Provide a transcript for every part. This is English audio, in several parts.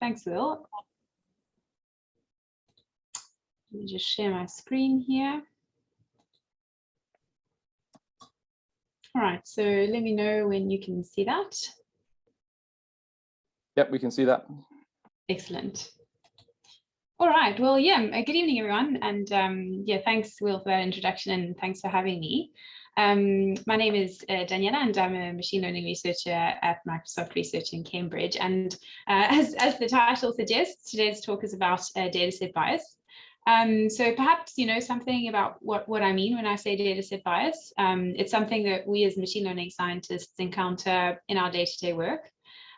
Thanks, Will. Let me just share my screen here. All right, so let me know when you can see that. Yep, we can see that. Excellent. All right, well, yeah, good evening, everyone. And yeah, thanks, Will, for that introduction, and thanks for having me. My name is Daniela, and I'm a machine learning researcher at Microsoft Research in Cambridge. And as the title suggests, today's talk is about dataset bias. So perhaps you know something about what I mean when I say dataset bias. It's something that we as machine learning scientists encounter in our day-to-day work.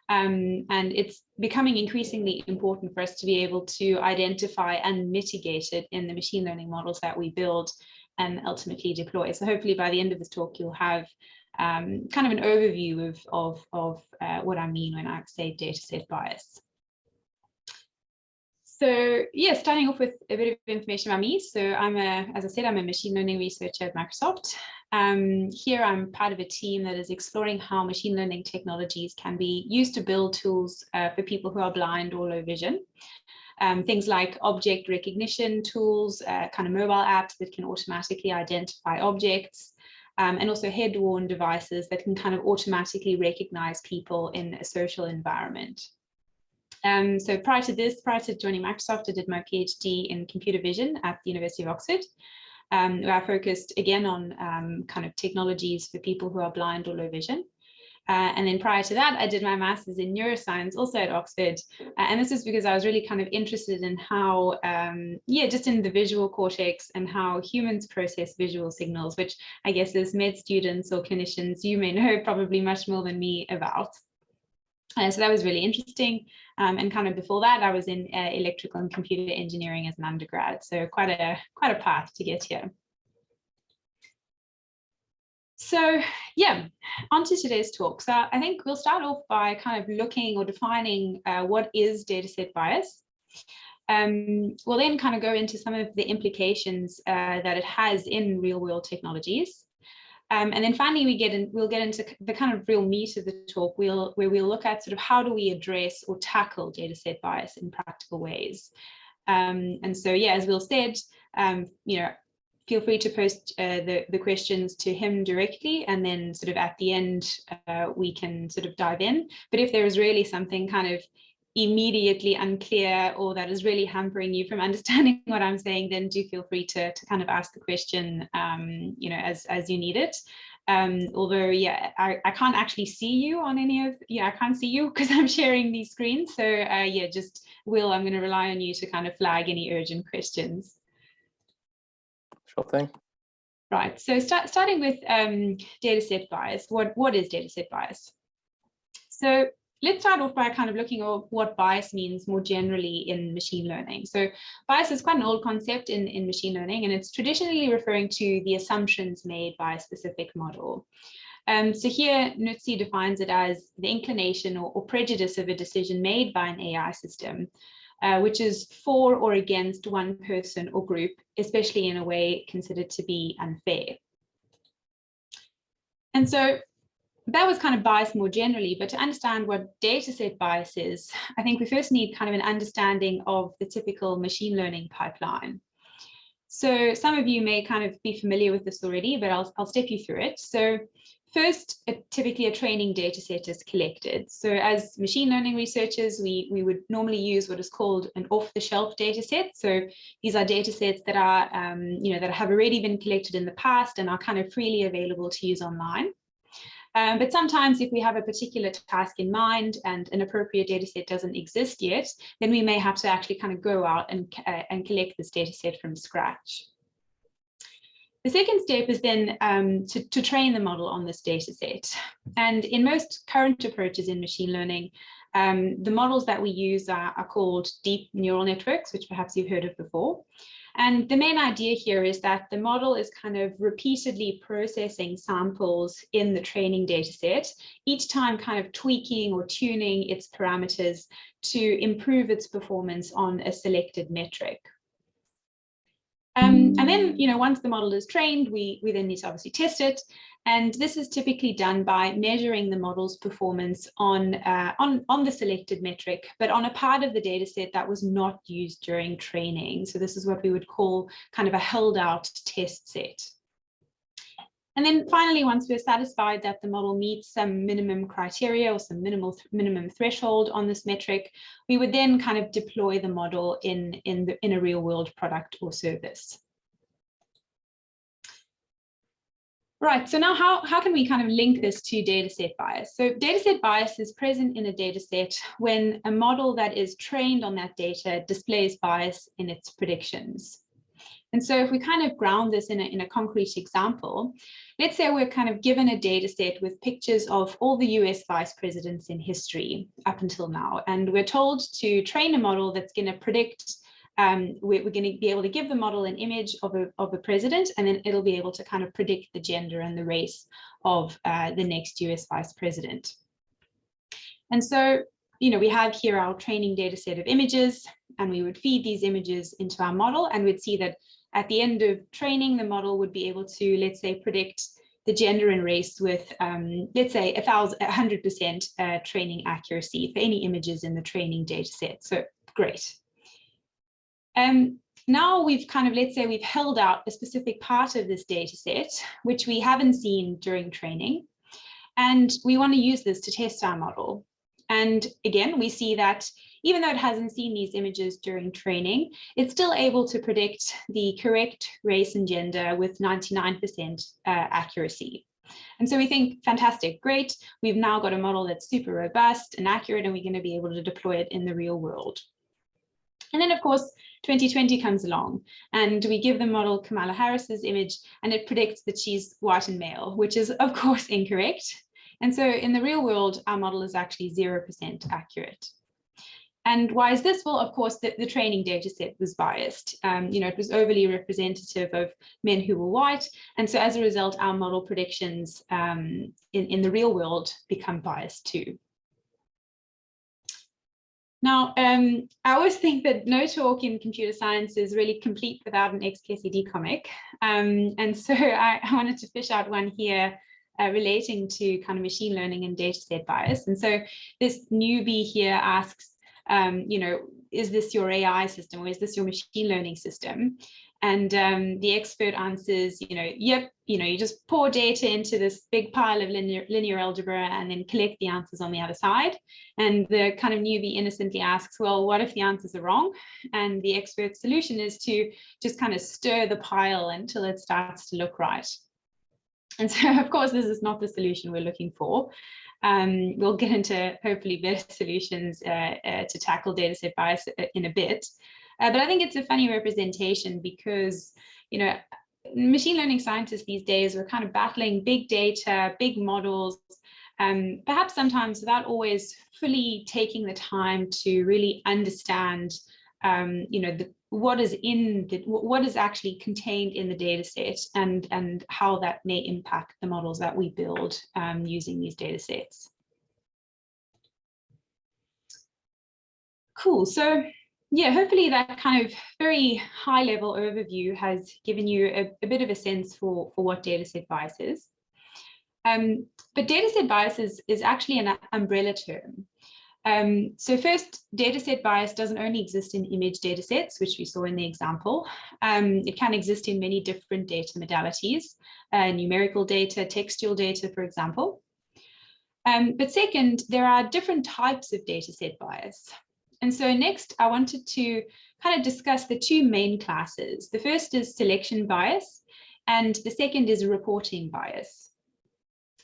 And it's becoming increasingly important for us to be able to identify and mitigate it in the machine learning models that we build and ultimately deploy. So hopefully by the end of this talk, you'll have kind of an overview of what I mean when I say dataset bias. So yeah, starting off with a bit of information about me. So as I said, I'm a machine learning researcher at Microsoft. Here I'm part of a team that is exploring how machine learning technologies can be used to build tools for people who are blind or low vision. Things like object recognition tools, kind of mobile apps that can automatically identify objects, and also head-worn devices that can kind of automatically recognize people in a social environment. So prior to joining Microsoft, I did my PhD in computer vision at the University of Oxford, where I focused again on kind of technologies for people who are blind or low vision. And then prior to that, I did my master's in neuroscience also at Oxford. And this is because I was really kind of interested in how, just in the visual cortex and how humans process visual signals, which I guess as med students or clinicians, you may know probably much more than me about. So that was really interesting. And kind of before that, I was in electrical and computer engineering as an undergrad. So quite a path to get here. So yeah, on to today's talk. So I think we'll start off by kind of looking or defining what is dataset bias. We'll then kind of go into some of the implications that it has in real-world technologies. And then finally, we'll get into the kind of real meat of the talk, where we'll look at sort of how do we address or tackle dataset bias in practical ways. And so, yeah, as Will said, you know, feel free to post the questions to him directly, and then sort of at the end, we can sort of dive in. But if there is really something kind of immediately unclear or that is really hampering you from understanding what I'm saying, then do feel free to kind of ask the question, you know, as you need it. Although, yeah, I can't actually see you on any of, I can't see you because I'm sharing these screens. So yeah, just Will, I'm going to rely on you to kind of flag any urgent questions. Sure thing. Right, so starting with dataset bias. What is dataset bias? So let's start off by kind of looking at what bias means more generally in machine learning. So bias is quite an old concept in machine learning, and it's traditionally referring to the assumptions made by a specific model. So here, Nutzi defines it as the inclination or prejudice of a decision made by an AI system, which is for or against one person or group, especially in a way considered to be unfair. And so that was kind of bias more generally, but to understand what dataset bias is, I think we first need kind of an understanding of the typical machine learning pipeline. So some of you may kind of be familiar with this already, but I'll step you through it. So first, typically a training dataset is collected. So as machine learning researchers, we would normally use what is called an off-the-shelf dataset. So these are datasets that are, that have already been collected in the past and are kind of freely available to use online. But sometimes if we have a particular task in mind and an appropriate data set doesn't exist yet, then we may have to actually kind of go out and collect this data set from scratch. The second step is then to train the model on this data set. And in most current approaches in machine learning, the models that we use are called deep neural networks, which perhaps you've heard of before. And the main idea here is that the model is kind of repeatedly processing samples in the training data set, each time kind of tweaking or tuning its parameters to improve its performance on a selected metric. And then, once the model is trained, we then need to obviously test it. And this is typically done by measuring the model's performance on the selected metric, but on a part of the data set that was not used during training. So this is what we would call kind of a held out test set. And then finally, once we're satisfied that the model meets some minimum criteria or some minimum threshold on this metric, we would then kind of deploy the model in a real world product or service. Right, so now how can we kind of link this to dataset bias? So dataset bias is present in a dataset when a model that is trained on that data displays bias in its predictions. And so if we kind of ground this in a concrete example, let's say we're kind of given a data set with pictures of all the US vice presidents in history up until now. And we're told to train a model that's going to predict, we're going to be able to give the model an image of a president, and then it'll be able to kind of predict the gender and the race of the next US vice president. And so, we have here our training data set of images, and we would feed these images into our model, and we'd see that at the end of training, the model would be able to, let's say, predict the gender and race with, let's say, 100% training accuracy for any images in the training data set. So great. Now we've kind of, let's say we've held out a specific part of this data set, which we haven't seen during training, and we want to use this to test our model. And again, we see that even though it hasn't seen these images during training, it's still able to predict the correct race and gender with 99% accuracy. And so we think, fantastic, great. We've now got a model that's super robust and accurate, and we're going to be able to deploy it in the real world. And then, of course, 2020 comes along, and we give the model Kamala Harris's image, and it predicts that she's white and male, which is, of course, incorrect. And so in the real world, our model is actually 0% accurate. And why is this? Well, of course, the training data set was biased. It was overly representative of men who were white. And so as a result, our model predictions in the real world become biased too. Now, I always think that no talk in computer science is really complete without an XKCD comic. And so I wanted to fish out one here relating to kind of machine learning and data set bias. And so this newbie here asks, is this your AI system, or is this your machine learning system? And the expert answers, yep, you just pour data into this big pile of linear algebra and then collect the answers on the other side. And the kind of newbie innocently asks, well, what if the answers are wrong? And the expert's solution is to just kind of stir the pile until it starts to look right. And so, of course, this is not the solution we're looking for. We'll get into hopefully better solutions to tackle dataset bias in a bit. But I think it's a funny representation because, machine learning scientists these days are kind of battling big data, big models, perhaps sometimes without always fully taking the time to really understand, what is actually contained in the data set and how that may impact the models that we build using these data sets. Cool. So yeah, hopefully that kind of very high level overview has given you a bit of a sense for what dataset bias is. But dataset bias is actually an umbrella term. So first, dataset bias doesn't only exist in image datasets, which we saw in the example. It can exist in many different data modalities, numerical data, textual data, for example. But second, there are different types of dataset bias. And so next, I wanted to kind of discuss the two main classes. The first is selection bias, and the second is reporting bias.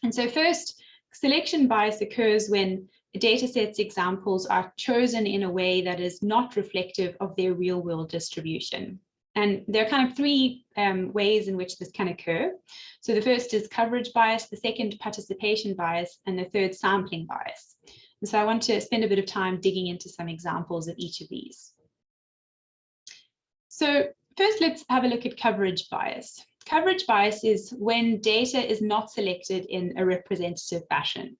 And so first, selection bias occurs when a dataset's examples are chosen in a way that is not reflective of their real-world distribution. And there are kind of three ways in which this can occur. So the first is coverage bias, the second participation bias, and the third sampling bias. And so I want to spend a bit of time digging into some examples of each of these. So first, let's have a look at coverage bias. Coverage bias is when data is not selected in a representative fashion.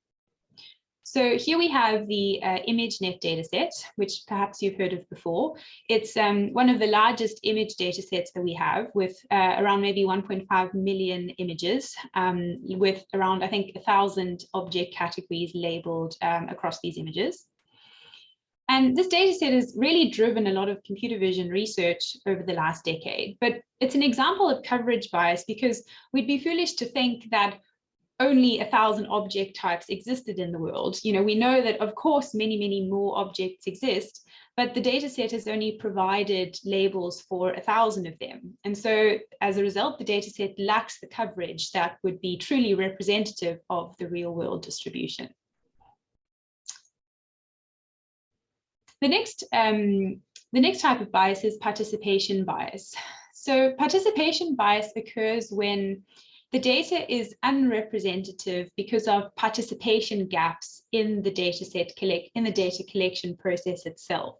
So here we have the ImageNet dataset, which perhaps you've heard of before. It's one of the largest image datasets that we have, with around maybe 1.5 million images, with around, I think, 1,000 object categories labeled across these images. And this dataset has really driven a lot of computer vision research over the last decade, but it's an example of coverage bias because we'd be foolish to think that only 1,000 object types existed in the world. You know, we know that, of course, many, many more objects exist, but the dataset has only provided labels for 1,000 of them. And so as a result, the dataset lacks the coverage that would be truly representative of the real world distribution. The next type of bias is participation bias. So participation bias occurs when the data is unrepresentative because of participation gaps in the data collection process itself.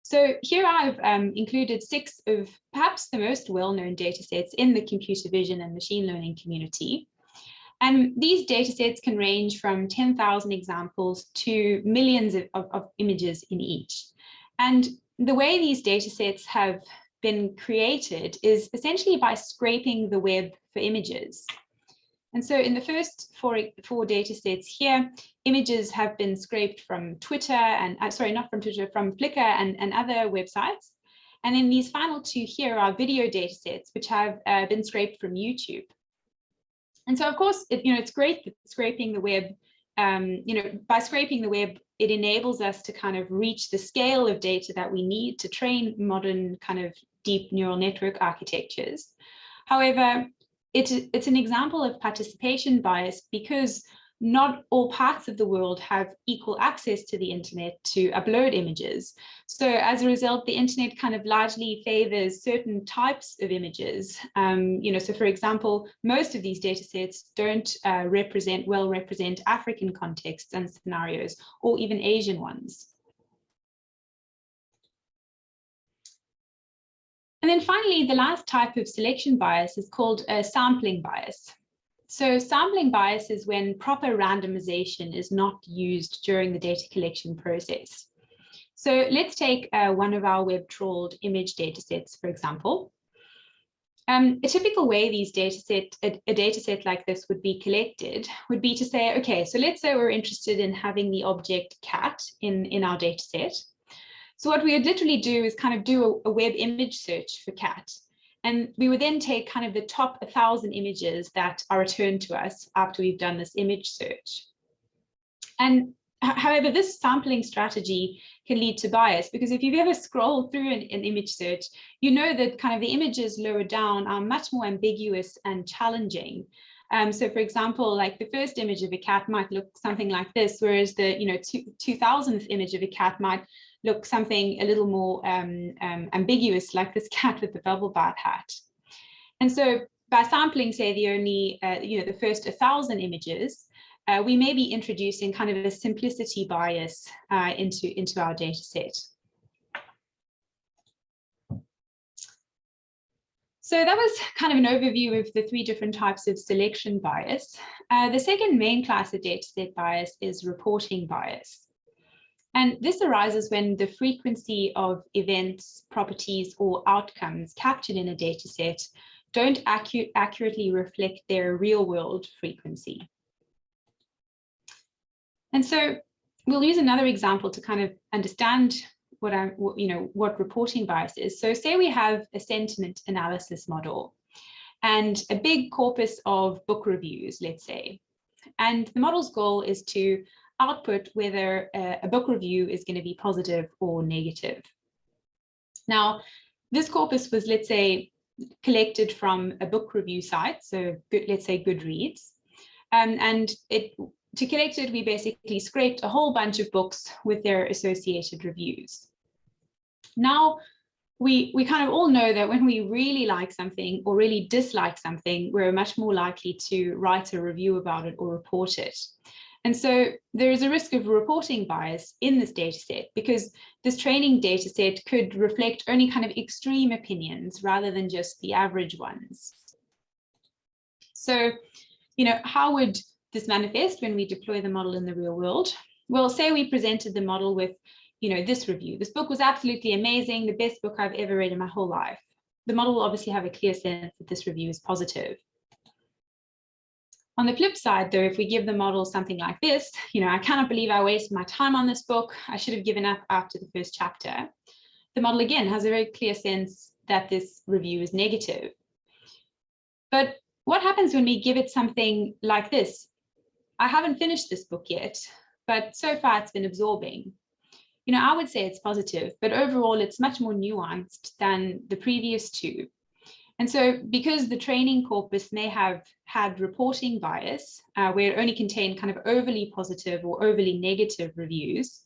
So here I've included 6 of perhaps the most well-known datasets in the computer vision and machine learning community. And these datasets can range from 10,000 examples to millions of images in each. And the way these datasets have been created is essentially by scraping the web for images. And so in the first four datasets here, images have been scraped from Twitter and, not from Twitter, from Flickr and other websites. And then these final 2 here are video datasets, which have been scraped from YouTube. And so, of course, it's great that scraping the web, by scraping the web, it enables us to kind of reach the scale of data that we need to train modern kind of deep neural network architectures. However, it's an example of participation bias because not all parts of the world have equal access to the internet to upload images. So as a result, the internet kind of largely favors certain types of images. So for example, most of these data sets don't represent African contexts and scenarios, or even Asian ones. And then finally, the last type of selection bias is called a sampling bias. So sampling bias is when proper randomization is not used during the data collection process. So let's take one of our web trawled image datasets, for example. A typical way a dataset like this would be collected would be to say, okay, so let's say we're interested in having the object cat in our dataset. So what we would literally do is kind of do a web image search for cat. And we would then take kind of the top 1,000 images that are returned to us after we've done this image search. And however, this sampling strategy can lead to bias, because if you've ever scrolled through an image search, you know that kind of the images lower down are much more ambiguous and challenging. So for example, like the first image of a cat might look something like this, whereas the 2,000th image of a cat might look something a little more ambiguous, like this cat with the bubble bath hat. And so by sampling, say, the first 1,000 images, we may be introducing kind of a simplicity bias into our data set. So that was kind of an overview of the 3 different types of selection bias. The second main class of dataset bias is reporting bias. And this arises when the frequency of events, properties, or outcomes captured in a dataset don't accurately reflect their real-world frequency. And so we'll use another example to kind of understand what reporting bias is. So say we have a sentiment analysis model and a big corpus of book reviews, let's say. And the model's goal is to output whether a book review is going to be positive or negative. Now, this corpus was, let's say, collected from a book review site, so let's say Goodreads. And to collect it, we basically scraped a whole bunch of books with their associated reviews. Now, we kind of all know that when we really like something or really dislike something, we're much more likely to write a review about it or report it. And so there is a risk of reporting bias in this dataset because this training dataset could reflect only kind of extreme opinions rather than just the average ones. So, how would this manifest when we deploy the model in the real world? Well, say we presented the model with, this review. This book was absolutely amazing, the best book I've ever read in my whole life. The model will obviously have a clear sense that this review is positive. On the flip side, though, if we give the model something like this, I cannot believe I wasted my time on this book. I should have given up after the first chapter. The model, again, has a very clear sense that this review is negative. But what happens when we give it something like this? I haven't finished this book yet, but so far it's been absorbing. I would say it's positive, but overall it's much more nuanced than the previous two. And so because the training corpus may have had reporting bias, where it only contained kind of overly positive or overly negative reviews,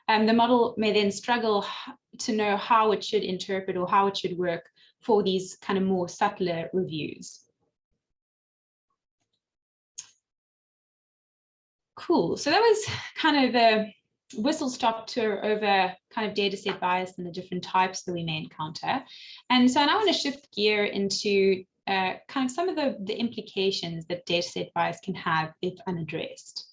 the model may then struggle to know how it should interpret or how it should work for these kind of more subtler reviews. Cool, so that was kind of the whistle-stop tour over kind of dataset bias and the different types that we may encounter. And so now I want to shift gear into kind of some of the implications that dataset bias can have if unaddressed.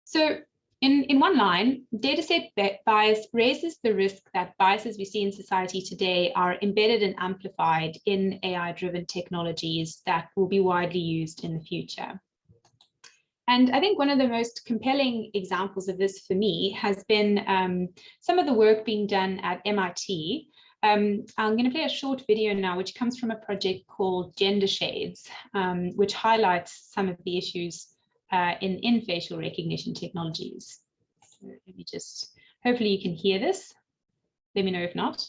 So in one line, dataset bias raises the risk that biases we see in society today are embedded and amplified in AI-driven technologies that will be widely used in the future. And I think one of the most compelling examples of this for me has been some of the work being done at MIT. I'm going to play a short video now, which comes from a project called Gender Shades, which highlights some of the issues in facial recognition technologies. So let me just, hopefully you can hear this. Let me know if not.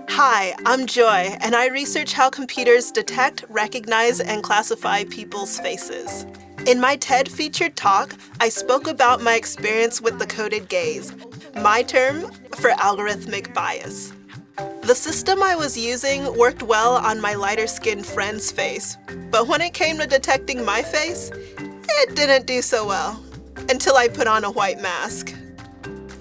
Hi, I'm Joy, and I research how computers detect, recognize, and classify people's faces. In my TED featured talk, I spoke about my experience with the coded gaze, my term for algorithmic bias. The system I was using worked well on my lighter-skinned friend's face, but when it came to detecting my face, it didn't do so well, until I put on a white mask.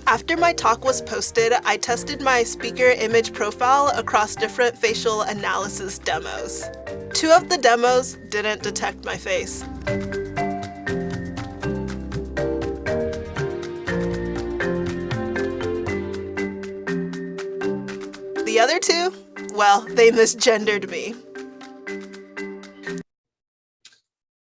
After my talk was posted, I tested my speaker image profile across different facial analysis demos. 2 of the demos didn't detect my face. The other 2, well, they misgendered me.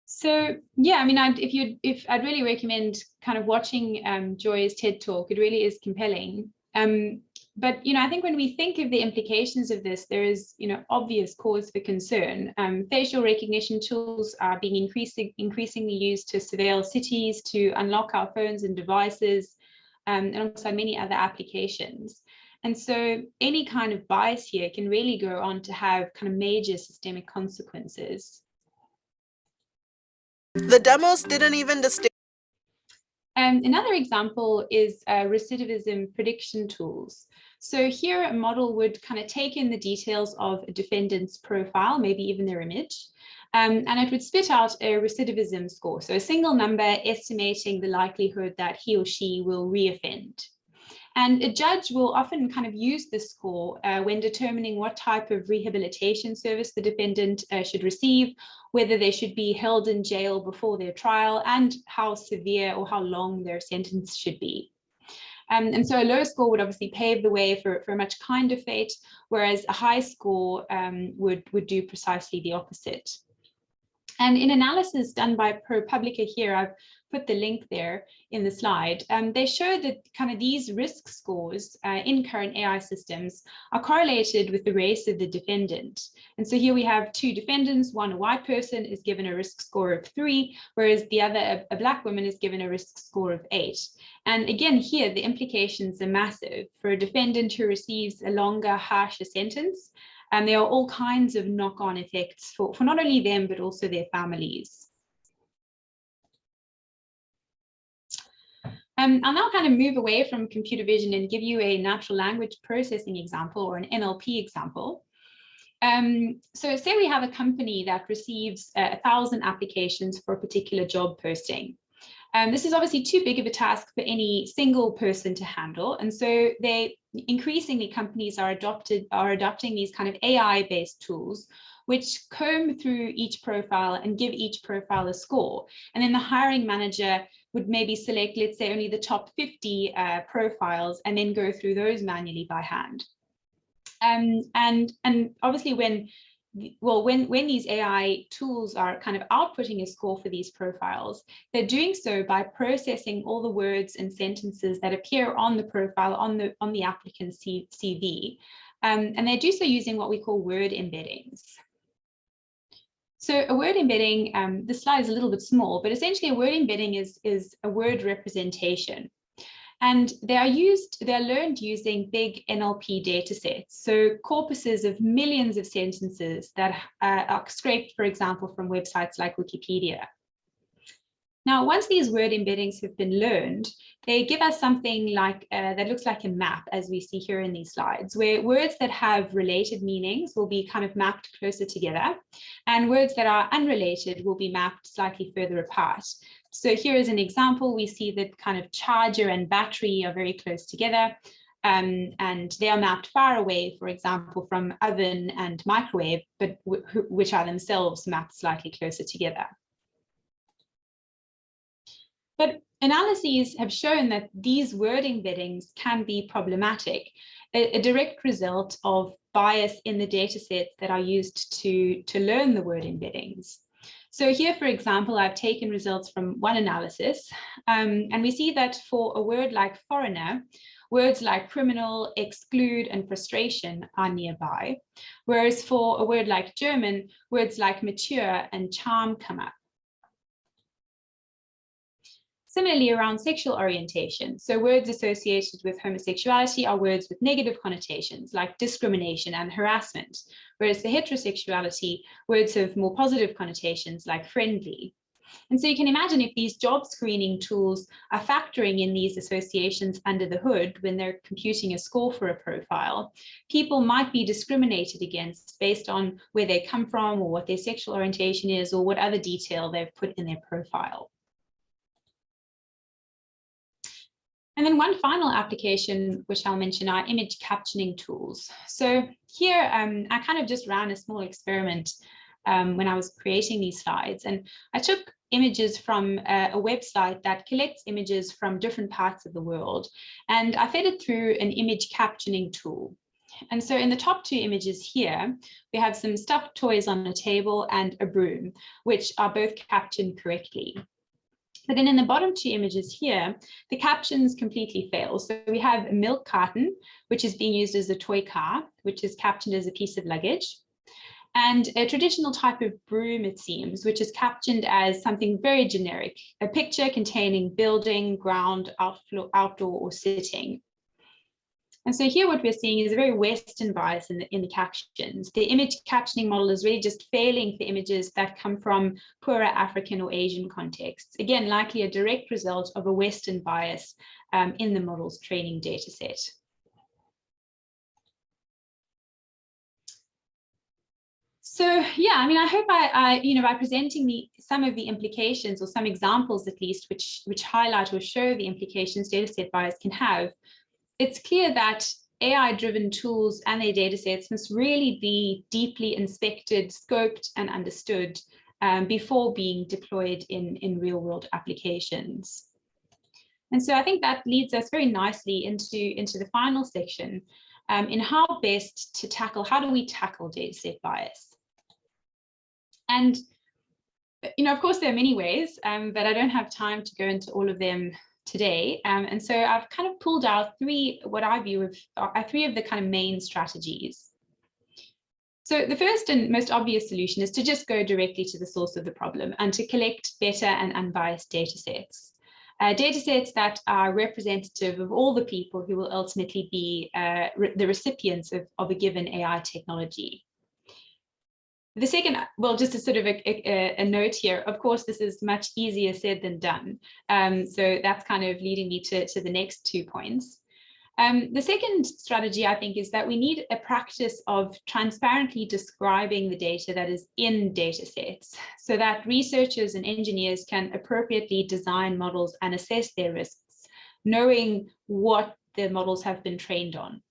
So yeah, I mean, I'd really recommend kind of watching Joy's TED talk. It really is compelling. But I think when we think of the implications of this, there is obvious cause for concern. Facial recognition tools are being increasingly used to surveil cities, to unlock our phones and devices, alongside many other applications. And so any kind of bias here can really go on to have kind of major systemic consequences. The demos didn't even distinguish. Another example is recidivism prediction tools. So here a model would kind of take in the details of a defendant's profile, maybe even their image, and it would spit out a recidivism score. So a single number estimating the likelihood that he or she will reoffend. And a judge will often kind of use this score when determining what type of rehabilitation service the defendant should receive, whether they should be held in jail before their trial, and how severe or how long their sentence should be. And so a low score would obviously pave the way for a much kinder fate, whereas a high score would do precisely the opposite. And in analysis done by ProPublica here, I've put the link there in the slide, they show that kind of these risk scores in current AI systems are correlated with the race of the defendant. And so here we have 2 defendants. One, a white person, is given a risk score of 3, whereas the other, a black woman, is given a risk score of 8. And again, here, the implications are massive. For a defendant who receives a longer, harsher sentence, and there are all kinds of knock-on effects for not only them, but also their families. I'll now kind of move away from computer vision and give you a natural language processing example, or an NLP example. So say we have a company that receives 1,000 applications for a particular job posting. This is obviously too big of a task for any single person to handle. And so increasingly companies are adopting these kind of AI-based tools, which comb through each profile and give each profile a score. And then the hiring manager would maybe select, let's say, only the top 50 profiles and then go through those manually by hand. And obviously when these AI tools are kind of outputting a score for these profiles, they're doing so by processing all the words and sentences that appear on the profile, on the applicant's CV. And they do so using what we call word embeddings. So a word embedding, this slide is a little bit small, but essentially a word embedding is a word representation. And they're learned using big NLP data sets, so corpuses of millions of sentences that are scraped, for example, from websites like Wikipedia. Now, once these word embeddings have been learned, they give us something like that looks like a map, as we see here in these slides, where words that have related meanings will be kind of mapped closer together, and words that are unrelated will be mapped slightly further apart. So here is an example. We see that kind of charger and battery are very close together, and they are mapped far away, for example, from oven and microwave, but which are themselves mapped slightly closer together. But analyses have shown that these word embeddings can be problematic, a direct result of bias in the data sets that are used to learn the word embeddings. So here, for example, I've taken results from one analysis, and we see that for a word like foreigner, words like criminal, exclude, and frustration are nearby, whereas for a word like German, words like mature and charm come up. Similarly, around sexual orientation, so words associated with homosexuality are words with negative connotations like discrimination and harassment, whereas for heterosexuality, words have more positive connotations like friendly. And so you can imagine if these job screening tools are factoring in these associations under the hood when they're computing a score for a profile, people might be discriminated against based on where they come from or what their sexual orientation is or what other detail they've put in their profile. And then one final application, which I'll mention, are image captioning tools. So here, I kind of just ran a small experiment when I was creating these slides. And I took images from a website that collects images from different parts of the world. And I fed it through an image captioning tool. And so in the top two images here, we have some stuffed toys on a table and a broom, which are both captioned correctly. But then in the bottom two images here, the captions completely fail. So we have a milk carton, which is being used as a toy car, which is captioned as a piece of luggage, and a traditional type of broom, it seems, which is captioned as something very generic, a picture containing building, ground, outdoor, or sitting. And so here what we're seeing is a very Western bias in the captions. The image captioning model is really just failing for images that come from poorer African or Asian contexts. Again, likely a direct result of a Western bias in the model's training data set. So yeah, I mean, I hope by presenting some of the implications or some examples at least, which highlight or show the implications dataset bias can have, it's clear that AI-driven tools and their datasets must really be deeply inspected, scoped, and understood before being deployed in real-world applications. And so I think that leads us very nicely into the final section in how do we tackle dataset bias? And of course, there are many ways, but I don't have time to go into all of them today. And so I've kind of pulled out what I view are three of the kind of main strategies. So the first and most obvious solution is to just go directly to the source of the problem and to collect better and unbiased data sets. Data sets that are representative of all the people who will ultimately be the recipients of a given AI technology. The second, well, just a sort of a note here, of course, this is much easier said than done. So that's kind of leading me to the next 2 points. The second strategy, I think, is that we need a practice of transparently describing the data that is in data sets so that researchers and engineers can appropriately design models and assess their risks, knowing what the models have been trained on.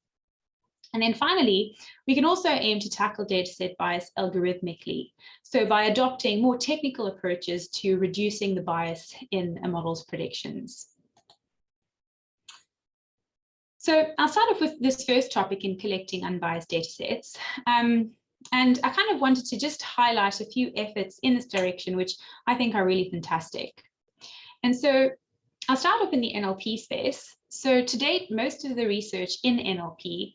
And then finally, we can also aim to tackle dataset bias algorithmically. So by adopting more technical approaches to reducing the bias in a model's predictions. So I'll start off with this first topic in collecting unbiased datasets. And I kind of wanted to just highlight a few efforts in this direction, which I think are really fantastic. And so I'll start off in the NLP space. So to date, most of the research in NLP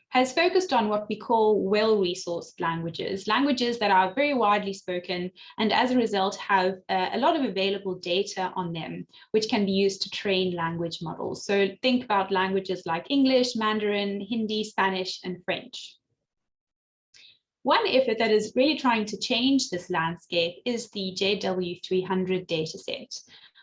has focused on what we call well-resourced languages, languages that are very widely spoken and as a result have a lot of available data on them, which can be used to train language models. So think about languages like English, Mandarin, Hindi, Spanish, and French. One effort that is really trying to change this landscape is the JW300 dataset,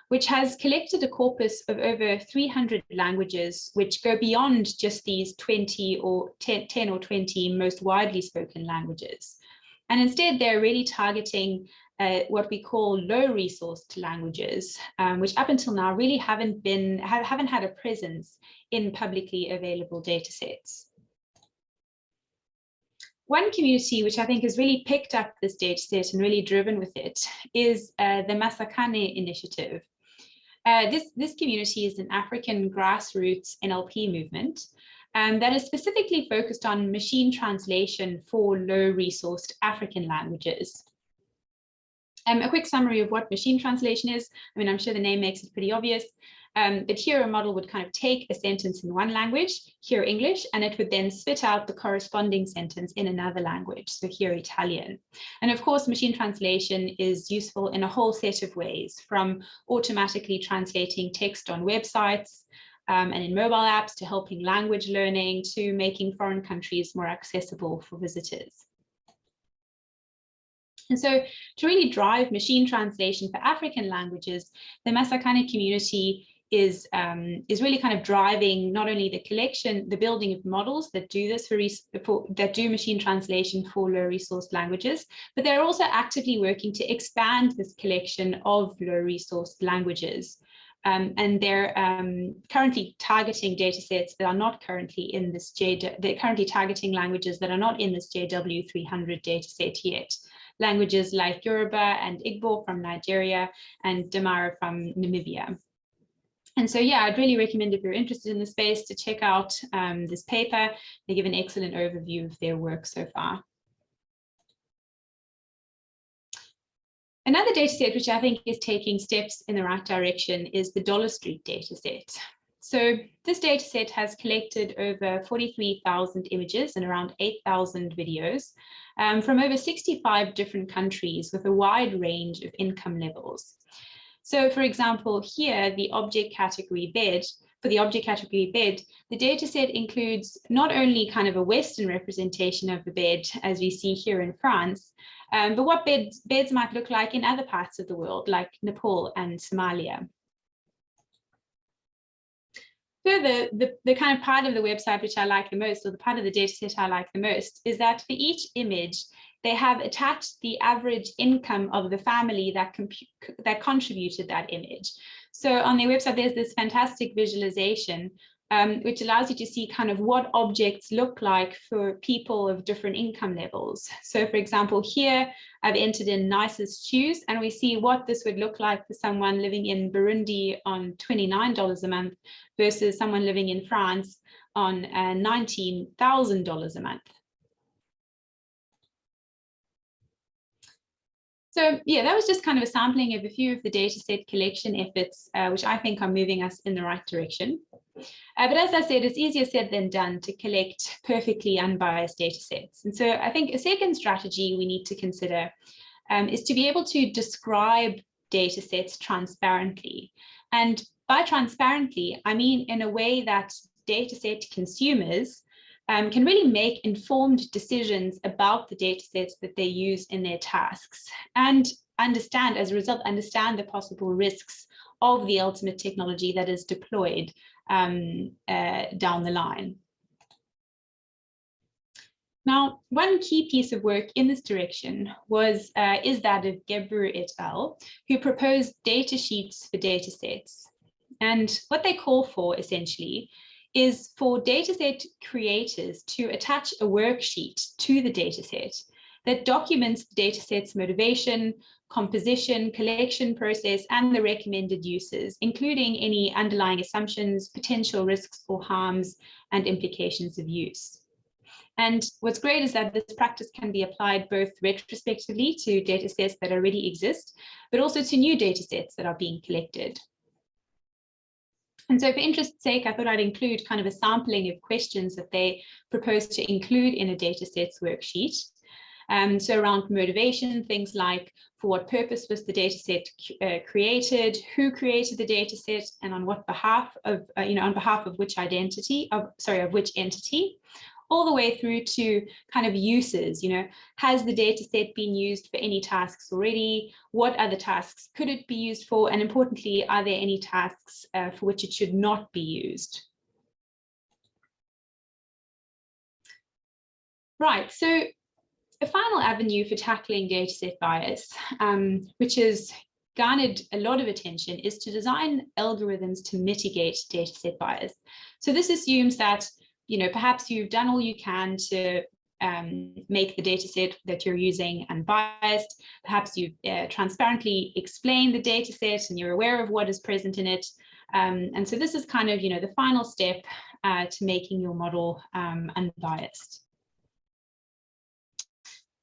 which has collected a corpus of over 300 languages, which go beyond just these 20 or 10 or 20 most widely spoken languages. And instead, they're really targeting what we call low-resourced languages, which up until now really haven't had a presence in publicly available data sets. One community which I think has really picked up this dataset and really driven with it is the Massiceti initiative. This community is an African grassroots NLP movement that is specifically focused on machine translation for low-resourced African languages. A quick summary of what machine translation is. I mean, I'm sure the name makes it pretty obvious, but here a model would kind of take a sentence in one language, here English, and it would then spit out the corresponding sentence in another language, so here Italian. And of course, machine translation is useful in a whole set of ways, from automatically translating text on websites and in mobile apps to helping language learning to making foreign countries more accessible for visitors. And so to really drive machine translation for African languages, the Massiceti community is really kind of driving not only the building of models that do this that do machine translation for low-resourced languages, but they're also actively working to expand this collection of low-resourced languages. And they're currently targeting data sets that are not currently in this they're currently targeting languages that are not in this JW300 data set yet. Languages like Yoruba and Igbo from Nigeria and Damara from Namibia. And so, yeah, I'd really recommend if you're interested in the space to check out this paper. They give an excellent overview of their work so far. Another dataset which I think is taking steps in the right direction is the Dollar Street dataset. So this dataset has collected over 43,000 images and around 8,000 videos from over 65 different countries with a wide range of income levels. So for example, here, the object category bed, the dataset includes not only kind of a Western representation of the bed, as we see here in France, but what beds might look like in other parts of the world, like Nepal and Somalia. Further, the kind of part of the website which I like the most, or the part of the dataset I like the most, is that for each image, they have attached the average income of the family that contributed that image. So on their website, there's this fantastic visualization which allows you to see kind of what objects look like for people of different income levels. So for example, here I've entered in nicest shoes, and we see what this would look like for someone living in Burundi on $29 a month versus someone living in France on $19,000 a month. So yeah, that was just kind of a sampling of a few of the dataset collection efforts, which I think are moving us in the right direction. But as I said, it's easier said than done to collect perfectly unbiased datasets. And so I think a second strategy we need to consider is to be able to describe datasets transparently. And by transparently, I mean in a way that dataset consumers can really make informed decisions about the data sets that they use in their tasks and understand, as a result, understand the possible risks of the ultimate technology that is deployed down the line. Now, one key piece of work in this direction is that of Gebru et al., who proposed data sheets for data sets. And what they call for, essentially, is for dataset creators to attach a worksheet to the dataset that documents the dataset's motivation, composition, collection process, and the recommended uses, including any underlying assumptions, potential risks or harms, and implications of use. And what's great is that this practice can be applied both retrospectively to datasets that already exist, but also to new datasets that are being collected. And so for interest's sake, I thought I'd include kind of a sampling of questions that they propose to include in a dataset's worksheet. So around motivation, things like for what purpose was the dataset created, who created the dataset, and on what behalf of, on behalf of which which entity, all the way through to kind of uses, has the data set been used for any tasks already? What other tasks could it be used for? And importantly, are there any tasks for which it should not be used? Right, so a final avenue for tackling dataset bias, which has garnered a lot of attention, is to design algorithms to mitigate dataset bias. So this assumes that perhaps you've done all you can to make the dataset that you're using unbiased. Perhaps you've transparently explained the dataset and you're aware of what is present in it. And so this is kind of, the final step to making your model unbiased.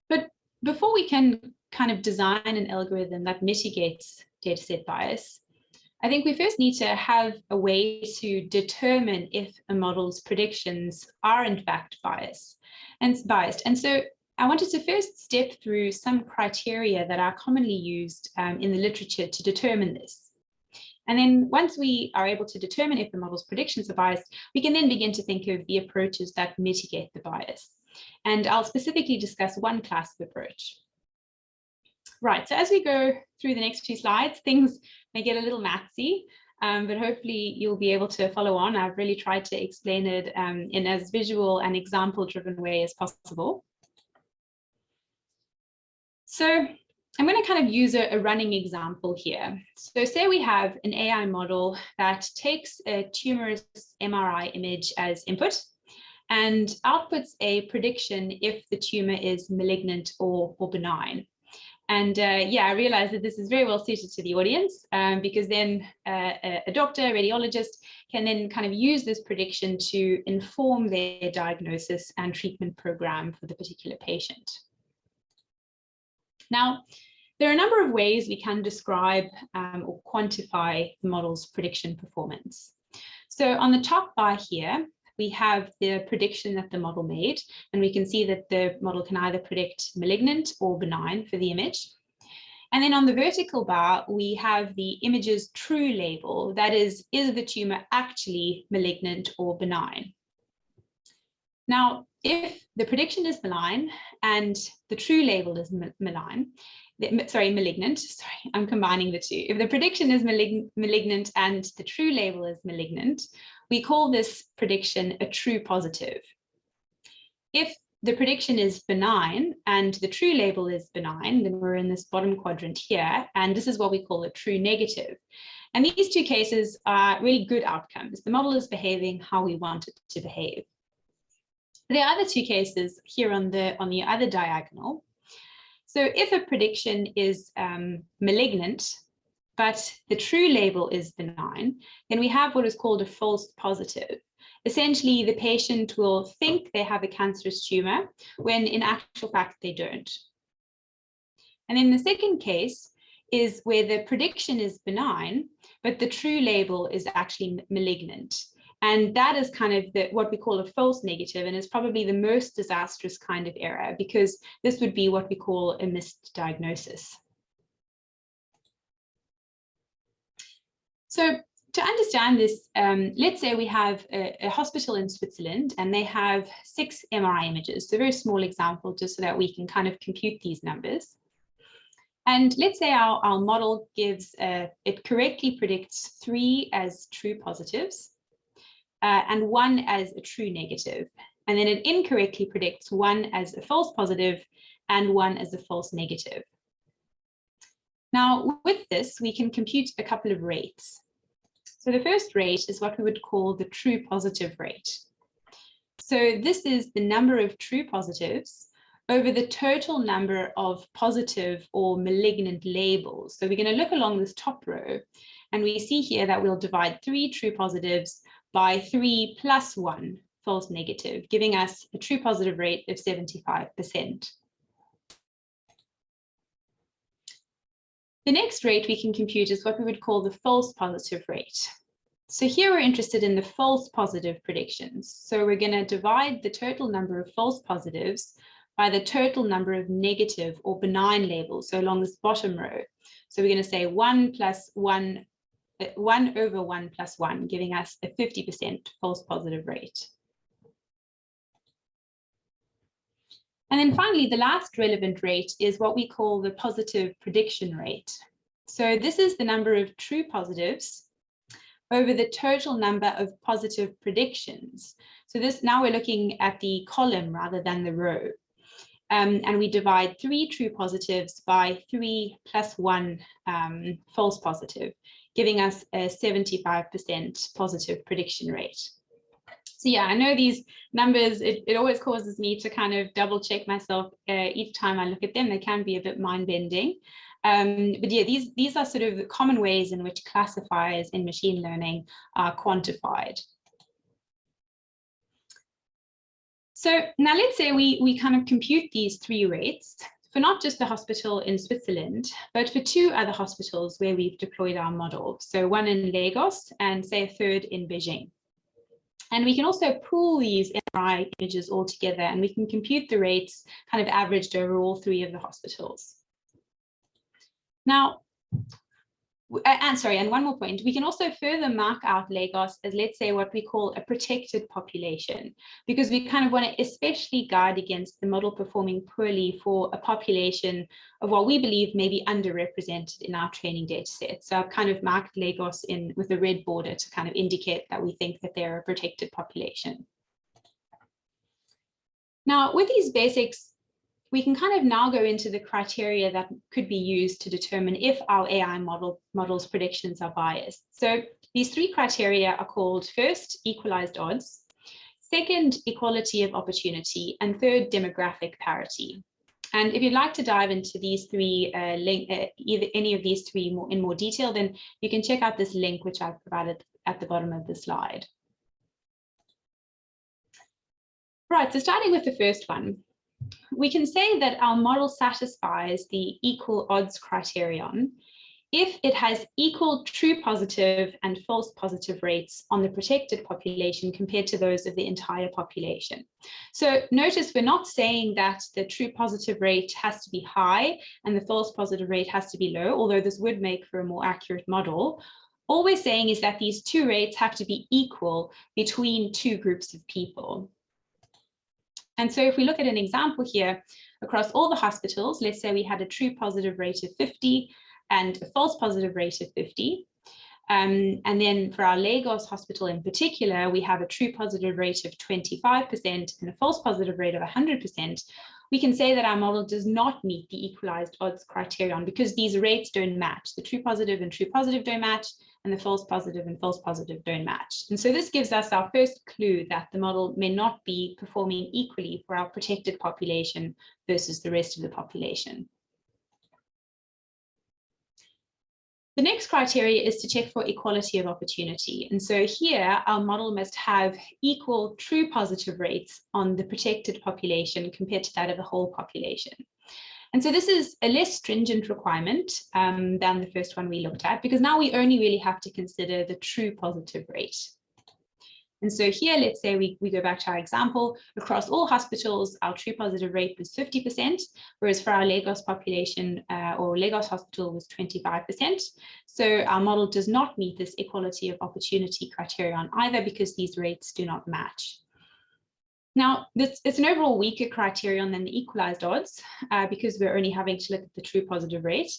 But before we can kind of design an algorithm that mitigates dataset bias, I think we first need to have a way to determine if a model's predictions are in fact biased. And so I wanted to first step through some criteria that are commonly used in the literature to determine this. And then once we are able to determine if the model's predictions are biased, we can then begin to think of the approaches that mitigate the bias. And I'll specifically discuss one class of approach. Right, so as we go through the next few slides, things may get a little mathsy, but hopefully you'll be able to follow on. I've really tried to explain it in as visual and example-driven way as possible. So I'm going to kind of use a running example here. So say we have an AI model that takes a tumorous MRI image as input and outputs a prediction if the tumor is malignant or benign. And I realize that this is very well suited to the audience because then a doctor, a radiologist can then kind of use this prediction to inform their diagnosis and treatment program for the particular patient. Now, there are a number of ways we can describe or quantify the model's prediction performance. So on the top bar here, we have the prediction that the model made, and we can see that the model can either predict malignant or benign for the image. And then on the vertical bar, we have the image's true label, that is the tumor actually malignant or benign? Now, if the prediction is benign and the true label is malignant, I'm combining the two. If the prediction is malignant and the true label is malignant, we call this prediction a true positive. If the prediction is benign and the true label is benign, then we're in this bottom quadrant here, and this is what we call a true negative. And these two cases are really good outcomes. The model is behaving how we want it to behave. There are other two cases here on the other diagonal. So if a prediction is malignant, but the true label is benign, then we have what is called a false positive. Essentially, the patient will think they have a cancerous tumor when in actual fact they don't. And then the second case is where the prediction is benign, but the true label is actually malignant. And that is kind of what we call a false negative, and is probably the most disastrous kind of error, because this would be what we call a misdiagnosis. So to understand this, let's say we have a hospital in Switzerland and they have 6 MRI images. So a very small example, just so that we can kind of compute these numbers. And let's say our model gives, it correctly predicts 3 as true positives and 1 as a true negative. And then it incorrectly predicts 1 as a false positive and 1 as a false negative. Now, with this, we can compute a couple of rates. So the first rate is what we would call the true positive rate. So this is the number of true positives over the total number of positive or malignant labels. So we're going to look along this top row, and we see here that we'll divide 3 true positives by 3 plus 1 false negative, giving us a true positive rate of 75%. The next rate we can compute is what we would call the false positive rate. So here we're interested in the false positive predictions. So we're going to divide the total number of false positives by the total number of negative or benign labels, so along this bottom row. So we're going to say 1 over 1 plus 1, giving us a 50% false positive rate. And then finally, the last relevant rate is what we call the positive prediction rate. So this is the number of true positives over the total number of positive predictions. So this, now we're looking at the column rather than the row. And we divide 3 true positives by 3 plus 1 false positive, giving us a 75% positive prediction rate. So yeah, I know these numbers, it always causes me to kind of double check myself each time I look at them. They can be a bit mind-bending. But yeah, these are sort of the common ways in which classifiers in machine learning are quantified. So now let's say we kind of compute these 3 rates for not just the hospital in Switzerland, but for 2 other hospitals where we've deployed our model. So one in Lagos and say a third in Beijing. And we can also pool these MRI images all together, and we can compute the rates kind of averaged over all 3 of the hospitals. Now, and one more point, we can also further mark out Lagos as, let's say, what we call a protected population, because we kind of want to especially guard against the model performing poorly for a population of what we believe may be underrepresented in our training data set. So I've kind of marked Lagos in with a red border to kind of indicate that we think that they're a protected population. Now, with these basics, we can kind of now go into the criteria that could be used to determine if our AI model's predictions are biased. So these 3 criteria are called: first, equalized odds; second, equality of opportunity; and third, demographic parity. And if you'd like to dive into these 3, either any of these 3 in more detail, then you can check out this link, which I've provided at the bottom of the slide. Right, so starting with the first one, we can say that our model satisfies the equal odds criterion if it has equal true positive and false positive rates on the protected population compared to those of the entire population. So notice we're not saying that the true positive rate has to be high and the false positive rate has to be low, although this would make for a more accurate model. All we're saying is that these 2 rates have to be equal between 2 groups of people. And so if we look at an example here, across all the hospitals, let's say we had a true positive rate of 50 and a false positive rate of 50. And then for our Lagos hospital in particular, we have a true positive rate of 25% and a false positive rate of 100%. We can say that our model does not meet the equalized odds criterion because these rates don't match. The true positive and true positive don't match, and the false positive and false positive don't match. And so this gives us our first clue that the model may not be performing equally for our protected population versus the rest of the population. The next criteria is to check for equality of opportunity. And so here, our model must have equal true positive rates on the protected population compared to that of the whole population. And so this is a less stringent requirement than the first one we looked at, because now we only really have to consider the true positive rate. And so here, let's say we go back to our example. Across all hospitals, our true positive rate was 50%, whereas for our Lagos population or Lagos hospital was 25%. So our model does not meet this equality of opportunity criterion either because these rates do not match. Now, it's an overall weaker criterion than the equalized odds because we're only having to look at the true positive rate.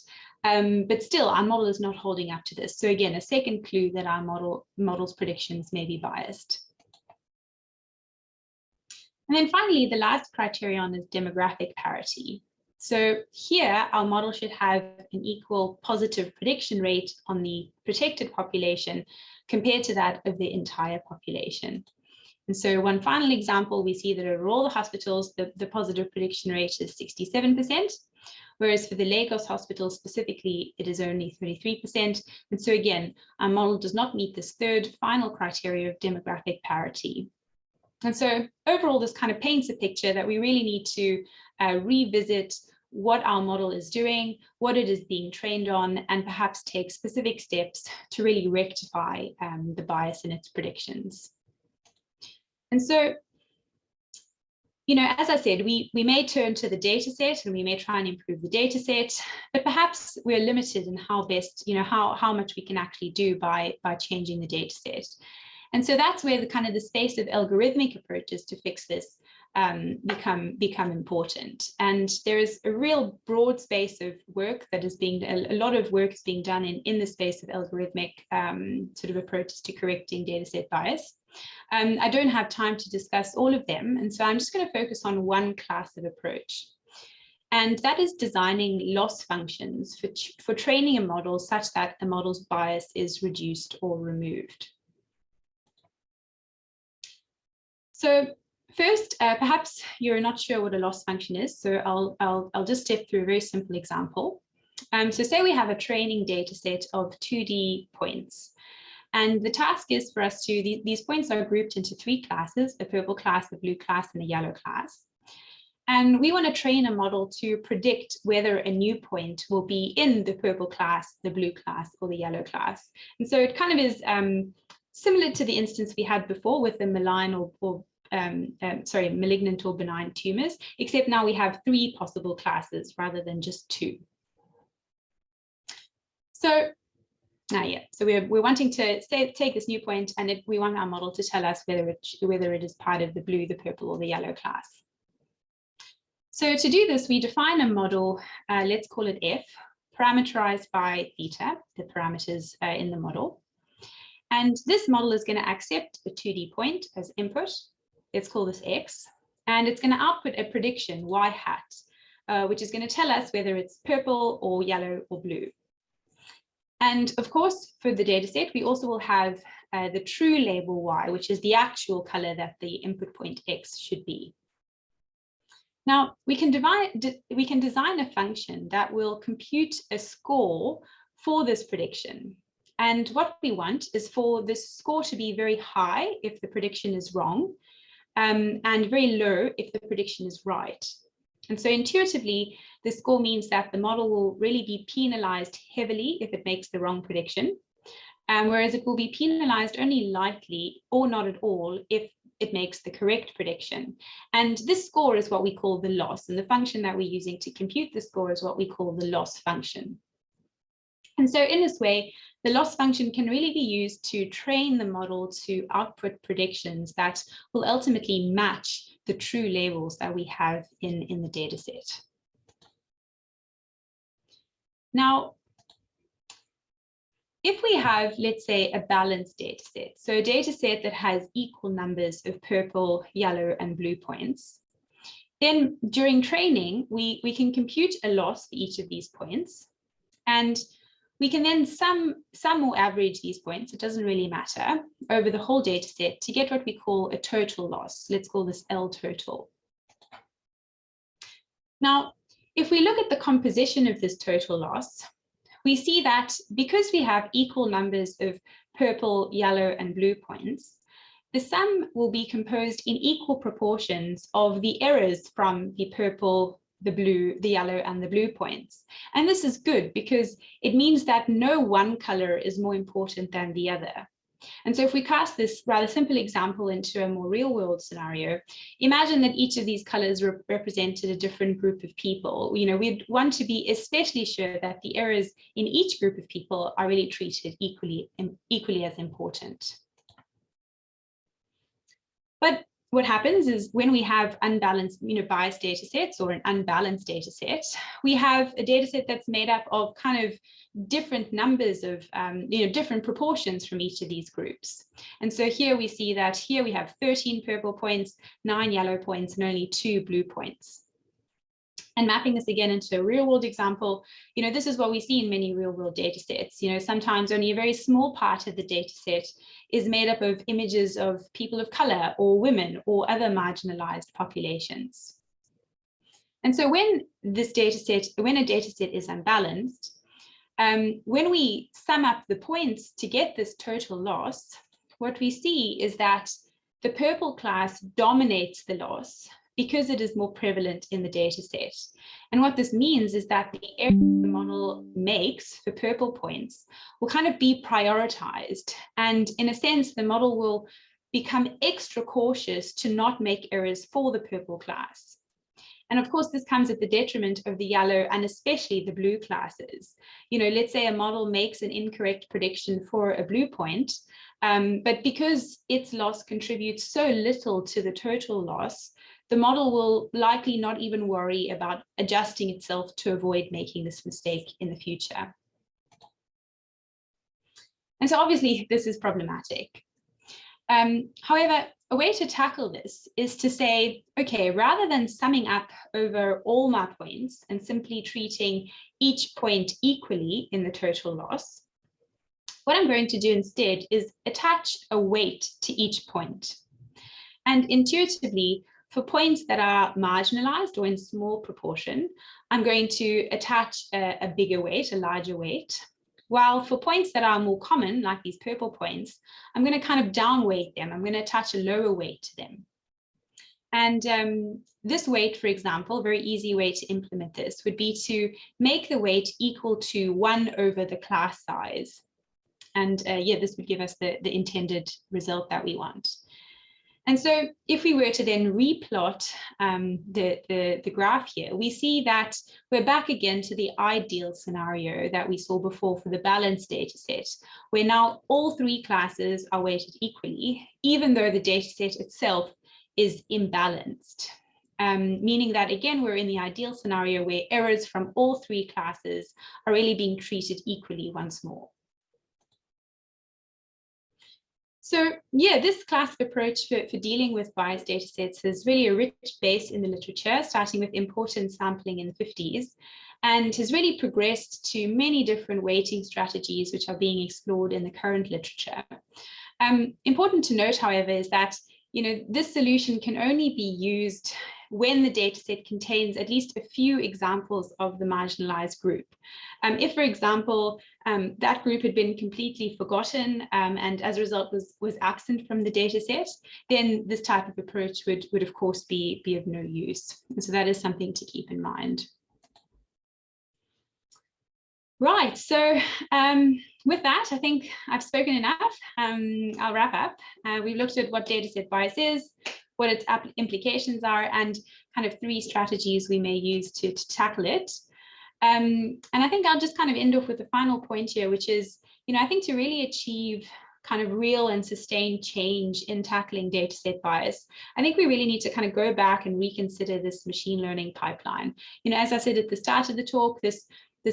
But still, our model is not holding up to this. So again, a second clue that our model's predictions may be biased. And then finally, the last criterion is demographic parity. So here, our model should have an equal positive prediction rate on the protected population compared to that of the entire population. And so one final example, we see that over all the hospitals, the positive prediction rate is 67%, whereas for the Lagos hospital specifically, it is only 33%. And so again, our model does not meet this third final criteria of demographic parity. And so overall, this kind of paints a picture that we really need to revisit what our model is doing, what it is being trained on, and perhaps take specific steps to really rectify the bias in its predictions. And so, you know, as I said, we may turn to the data set and we may try and improve the data set, but perhaps we're limited in how best, you know, how much we can actually do by changing the data set. And so that's where the space of algorithmic approaches to fix this become important. And there is a real broad space of work that is being, a lot of work is being done in the space of algorithmic sort of approaches to correcting data set bias. I don't have time to discuss all of them, and so I'm just going to focus on one class of approach. And that is designing loss functions for training a model such that the model's bias is reduced or removed. So first, perhaps you're not sure what a loss function is, so I'll just step through a very simple example. So say we have a training data set of 2D points. And the task is for us to, these points are grouped into 3 classes, a purple class, a blue class, and a yellow class. And we want to train a model to predict whether a new point will be in the purple class, the blue class, or the yellow class. And so it kind of is similar to the instance we had before with the malignant or benign tumors, except now we have 3 possible classes rather than just 2. So so we're wanting to take this new point, and we want our model to tell us whether it is part of the blue, the purple, or the yellow class. So to do this, we define a model, let's call it F, parameterized by theta, the parameters in the model. And this model is going to accept a 2D point as input. Let's call this X, and it's going to output a prediction Y hat, which is going to tell us whether it's purple or yellow or blue. And of course, for the data set, we also will have the true label Y, which is the actual color that the input point X should be. Now, we can design a function that will compute a score for this prediction. And what we want is for this score to be very high if the prediction is wrong, and very low if the prediction is right. And so intuitively, the score means that the model will really be penalized heavily if it makes the wrong prediction, whereas it will be penalized only lightly or not at all if it makes the correct prediction. And this score is what we call the loss, and the function that we're using to compute the score is what we call the loss function. And so in this way, the loss function can really be used to train the model to output predictions that will ultimately match the true labels that we have in the data set. Now, if we have, let's say, a balanced data set, so a data set that has equal numbers of purple, yellow, and blue points, then during training, we can compute a loss for each of these points, and we can then sum or average these points, it doesn't really matter, over the whole data set to get what we call a total loss. Let's call this L total. Now, if we look at the composition of this total loss, we see that because we have equal numbers of purple, yellow, and blue points, the sum will be composed in equal proportions of the errors from the purple, the blue, the yellow, and the blue points. And this is good because it means that no one color is more important than the other. And so if we cast this rather simple example into a more real world scenario, imagine that each of these colors represented a different group of people. You know, we'd want to be especially sure that the errors in each group of people are really treated equally as important. But what happens is when we have unbalanced, biased data sets or an unbalanced data set, we have a data set that's made up of kind of different numbers of, different proportions from each of these groups. And so here we see that here we have 13 purple points, 9 yellow points, and only 2 blue points. And mapping this again into a real world example, this is what we see in many real world data sets. Sometimes only a very small part of the data set is made up of images of people of color or women or other marginalized populations. And so when a data set is unbalanced, when we sum up the points to get this total loss, what we see is that the purple class dominates the loss because it is more prevalent in the data set. And what this means is that the error the model makes for purple points will kind of be prioritized. And in a sense, the model will become extra cautious to not make errors for the purple class. And of course, this comes at the detriment of the yellow and especially the blue classes. Let's say a model makes an incorrect prediction for a blue point, but because its loss contributes so little to the total loss, the model will likely not even worry about adjusting itself to avoid making this mistake in the future. And so obviously this is problematic. However, a way to tackle this is to say, okay, rather than summing up over all my points and simply treating each point equally in the total loss, what I'm going to do instead is attach a weight to each point. And intuitively, for points that are marginalized or in small proportion, I'm going to attach a bigger weight, a larger weight. While for points that are more common, like these purple points, I'm going to kind of downweight them. I'm going to attach a lower weight to them. And this weight, for example, a very easy way to implement this would be to make the weight equal to 1 over the class size. And this would give us the intended result that we want. And so if we were to then replot the graph here, we see that we're back again to the ideal scenario that we saw before for the balanced data set, where now all 3 classes are weighted equally, even though the data set itself is imbalanced. Meaning that, again, we're in the ideal scenario where errors from all 3 classes are really being treated equally once more. So this class of approach for dealing with biased data sets has really a rich base in the literature, starting with important sampling in the 50s, and has really progressed to many different weighting strategies which are being explored in the current literature. Important to note, however, is that this solution can only be used when the dataset contains at least a few examples of the marginalized group. If, for example, that group had been completely forgotten and as a result was absent from the dataset, then this type of approach would of course be of no use. And so that is something to keep in mind. Right, so with that, I think I've spoken enough. I'll wrap up. We've looked at what dataset bias is, what its implications are, and kind of 3 strategies we may use to tackle it. And I think I'll just kind of end off with the final point here, which is, I think to really achieve kind of real and sustained change in tackling dataset bias, I think we really need to kind of go back and reconsider this machine learning pipeline. As I said at the start of the talk, this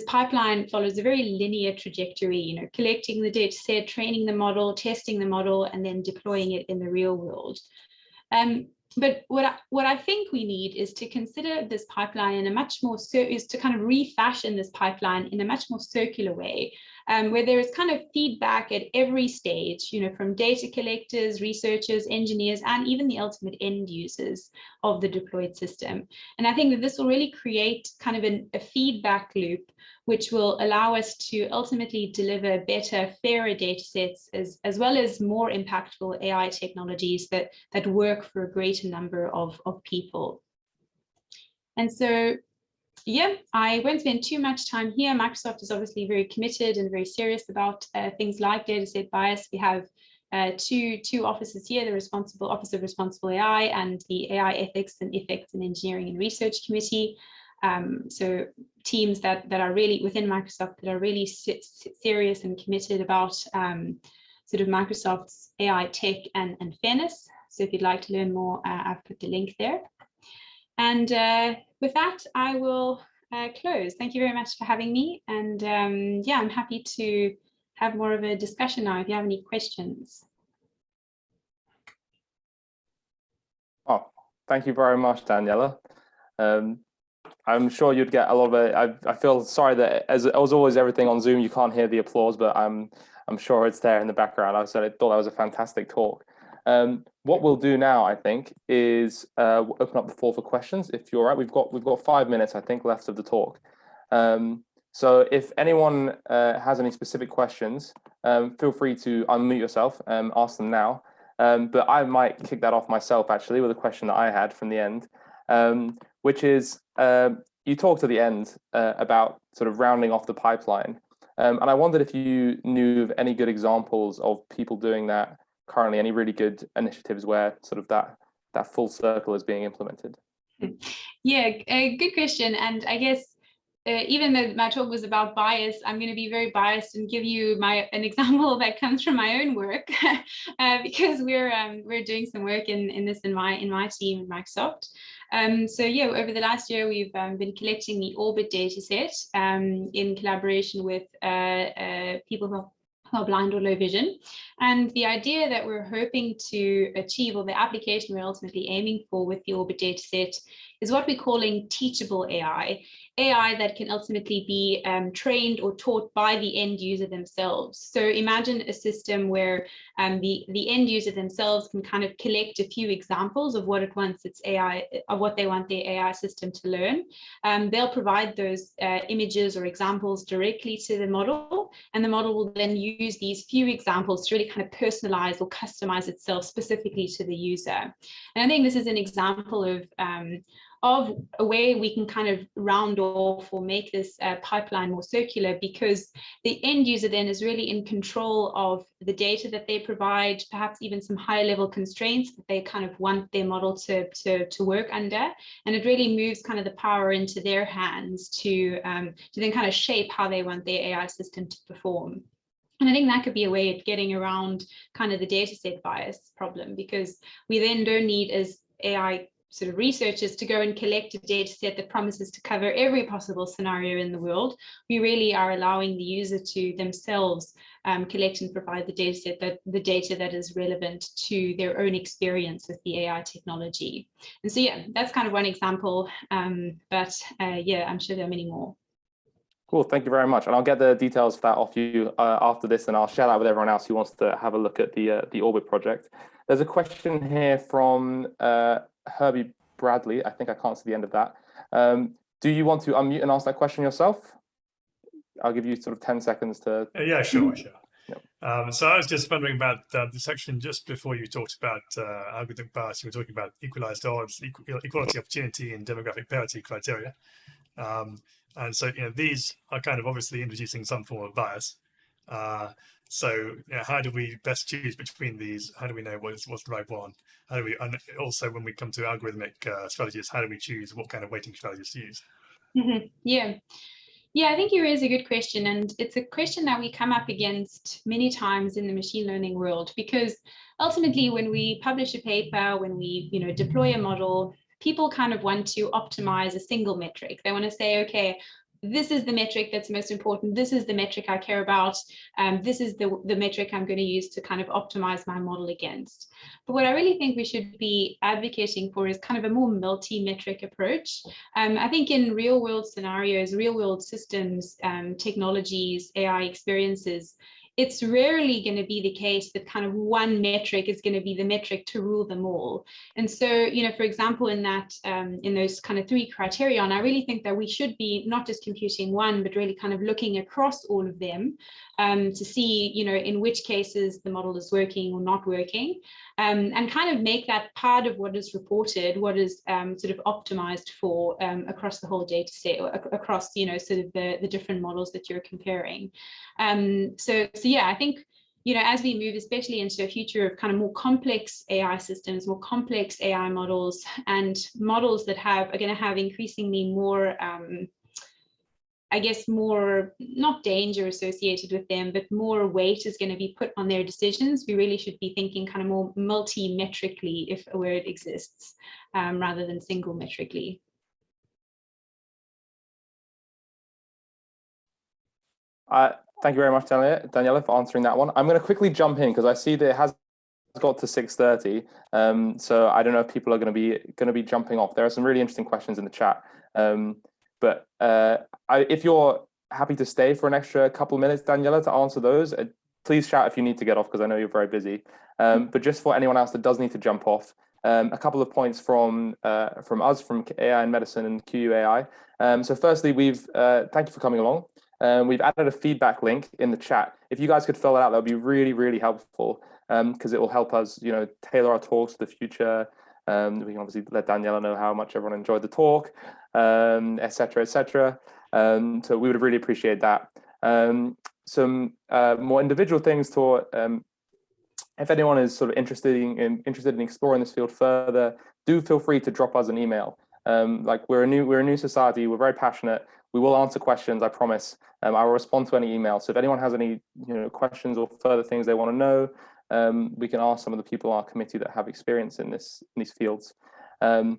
pipeline follows a very linear trajectory, collecting the data set, training the model, testing the model, and then deploying it in the real world. But what I think we need is to consider this pipeline in a much more, is to kind of refashion this pipeline in a much more circular way, where there is kind of feedback at every stage, from data collectors, researchers, engineers, and even the ultimate end users of the deployed system. And I think that this will really create kind of a feedback loop, which will allow us to ultimately deliver better, fairer data sets, as well as more impactful AI technologies that work for a greater number of people. And so, I won't spend too much time here. Microsoft is obviously very committed and very serious about things like dataset bias. We have two offices here, the Office of Responsible AI and the AI Ethics and Engineering and Research Committee. So teams that are really within Microsoft that are really serious and committed about sort of Microsoft's AI tech and fairness. So if you'd like to learn more, I've put the link there. And with that, I will close. Thank you very much for having me. And yeah, I'm happy to have more of a discussion now if you have any questions. Oh, thank you very much, Daniela. I'm sure you'd get a lot of it. I feel sorry that as always, everything on Zoom, you can't hear the applause, but I'm sure it's there in the background. I thought that was a fantastic talk. What we'll do now, I think, is open up the floor for questions. If you're all right, we've got 5 minutes, I think, left of the talk. So if anyone has any specific questions, feel free to unmute yourself and ask them now. But I might kick that off myself, actually, with a question that I had from the end, which is, you talked at the end about sort of rounding off the pipeline. And I wondered if you knew of any good examples of people doing that currently, any really good initiatives where sort of that full circle is being implemented. Yeah, a good question. And I guess even though my talk was about bias, I'm going to be very biased and give you an example that comes from my own work, because we're doing some work in this in my team at Microsoft. So yeah, over the last year, we've been collecting the Orbit dataset in collaboration with people who are blind or low vision. And the idea that we're hoping to achieve, or the application we're ultimately aiming for with the Orbit dataset, is what we're calling teachable AI that can ultimately be trained or taught by the end user themselves. So imagine a system where the end user themselves can kind of collect a few examples of what it wants its AI, of what they want their AI system to learn. They'll provide those images or examples directly to the model, and the model will then use these few examples to really kind of personalize or customize itself specifically to the user. And I think this is an example of a way we can kind of round off or make this pipeline more circular, because the end user then is really in control of the data that they provide, perhaps even some higher level constraints that they kind of want their model to work under. And it really moves kind of the power into their hands to then kind of shape how they want their AI system to perform. And I think that could be a way of getting around kind of the dataset bias problem, because we then don't need, as AI sort of researchers, to go and collect a data set that promises to cover every possible scenario in the world. We really are allowing the user to themselves collect and provide the data that is relevant to their own experience with the AI technology. And so yeah, that's kind of one example, but yeah, I'm sure there are many more. Cool, thank you very much. And I'll get the details of that off you after this, and I'll share that with everyone else who wants to have a look at the Orbit project. There's a question here from Herbie Bradley. I think I can't see the end of that. Do you want to unmute and ask that question yourself? I'll give you sort of 10 seconds to... Yeah, sure. Yep. So I was just wondering about the section just before you talked about algorithmic bias. You were talking about equalized odds, equality opportunity, and demographic parity criteria. And so, these are kind of obviously introducing some form of bias. So how do we best choose between these? How do we know what's the right one? How do we, and also when we come to algorithmic strategies, how do we choose what kind of weighting strategies to use? Mm-hmm. Yeah, I think you raise a good question, and it's a question that we come up against many times in the machine learning world, because ultimately when we publish a paper, when we deploy a model, people kind of want to optimize a single metric. They want to say, okay, this is the metric that's most important. This is the metric I care about. This is the metric I'm going to use to kind of optimize my model against. But what I really think we should be advocating for is kind of a more multi-metric approach. I think in real world scenarios, real world systems, technologies, AI experiences, it's rarely going to be the case that kind of one metric is going to be the metric to rule them all. And so, for example, in those kind of 3 criterion, I really think that we should be not just computing one, but really kind of looking across all of them to see, in which cases the model is working or not working, and kind of make that part of what is reported, what is sort of optimized for across the whole data set, or across, sort of the different models that you're comparing. So yeah, I think, as we move especially into a future of kind of more complex AI systems, more complex AI models, and models that are going to have increasingly more, I guess, more, not danger associated with them, but more weight is going to be put on their decisions. We really should be thinking kind of more multi-metrically if a word exists, rather than single-metrically. Thank you very much, Daniela, for answering that one. I'm going to quickly jump in because I see that it has got to 6:30, so I don't know if people are going to be jumping off. There are some really interesting questions in the chat, but if you're happy to stay for an extra couple of minutes, Daniela, to answer those, please shout if you need to get off because I know you're very busy. But just for anyone else that does need to jump off, a couple of points from us, from AI in Medicine and QUAI. So firstly, thank you for coming along. We've added a feedback link in the chat. If you guys could fill it out, that would be really, really helpful, because it will help us, tailor our talks to the future. We can obviously let Daniela know how much everyone enjoyed the talk, et cetera, et cetera. So we would really appreciate that. Some more individual things to, if anyone is sort of interested in exploring this field further, do feel free to drop us an email. Like we're a new society. We're very passionate. We will answer questions, I promise. I will respond to any email. So if anyone has any questions or further things they want to know, we can ask some of the people on our committee that have experience in these fields. I